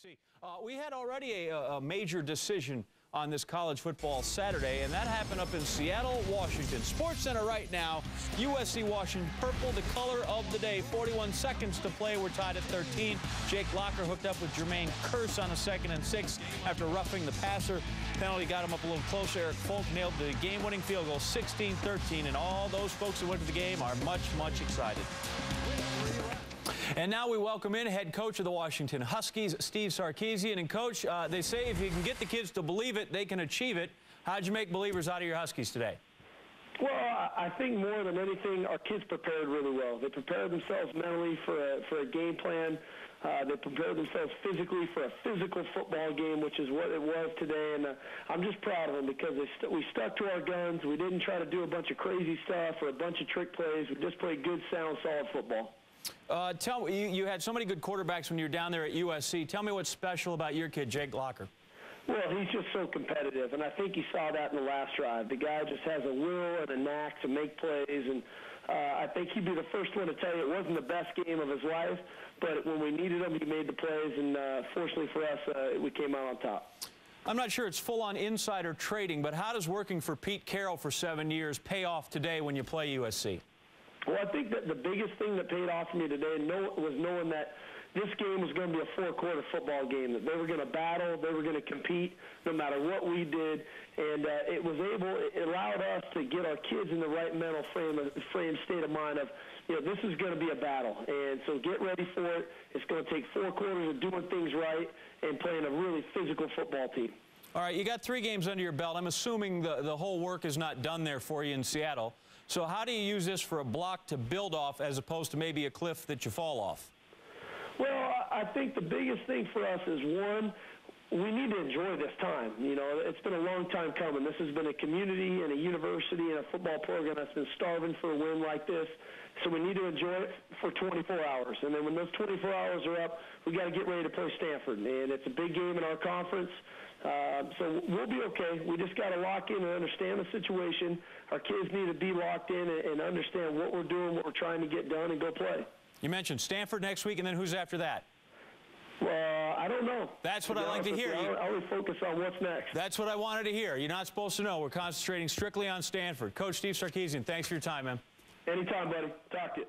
USC. We had already a major decision on this college football Saturday, and that happened up in Seattle, Washington. Sports Center right now, USC Washington, purple, the color of the day. 41 seconds to play. We're tied at 13. Jake Locker hooked up with Jermaine Kearse on a 2nd and 6 after roughing the passer. Penalty got him up a little closer. Eric Folk nailed the game-winning field goal, 16-13, and all those folks who went to the game are much, much excited. And now we welcome in head coach of the Washington Huskies, Steve Sarkisian. And, Coach, they say if you can get the kids to believe it, they can achieve it. How'd you make believers out of your Huskies today? Well, I think more than anything, our kids prepared really well. They prepared themselves mentally for a game plan. They prepared themselves physically for a physical football game, which is what it was today. And I'm just proud of them because we stuck to our guns. We didn't try to do a bunch of crazy stuff or a bunch of trick plays. We just played good, sound, solid football. Tell me, you had so many good quarterbacks when you were down there at USC. Tell me what's special about your kid, Jake Locker. Well, he's just so competitive, and I think you saw that in the last drive. The guy just has a will and a knack to make plays, and I think he'd be the first one to tell you it wasn't the best game of his life, but when we needed him, he made the plays, and fortunately for us, we came out on top. I'm not sure it's full-on insider trading, but how does working for Pete Carroll for 7 years pay off today when you play USC? Well, I think that the biggest thing that paid off for me today was knowing that this game was going to be a four-quarter football game, that they were going to battle, they were going to compete no matter what we did, and it allowed us to get our kids in the right mental frame state of mind of, you know, this is going to be a battle, and so get ready for it. It's going to take 4 quarters of doing things right and playing a really physical football team. All right, you got 3 games under your belt. I'm assuming the whole work is not done there for you in Seattle. So how do you use this for a block to build off as opposed to maybe a cliff that you fall off? Well, I think the biggest thing for us is, one, we need to enjoy this time. You know, it's been a long time coming. This has been a community and a university and a football program that's been starving for a win like this. So we need to enjoy it for 24 hours. And then when those 24 hours are up, we got to get ready to play Stanford. And it's a big game in our conference. So we'll be okay. We just got to lock in and understand the situation. Our kids need to be locked in and understand what we're doing, what we're trying to get done, and go play. You mentioned Stanford next week, and then who's after that? Well, I don't know. That's what I like to hear. I always focus on what's next. That's what I wanted to hear. You're not supposed to know. We're concentrating strictly on Stanford. Coach Steve Sarkisian, thanks for your time, man. Anytime, buddy. Talk to you.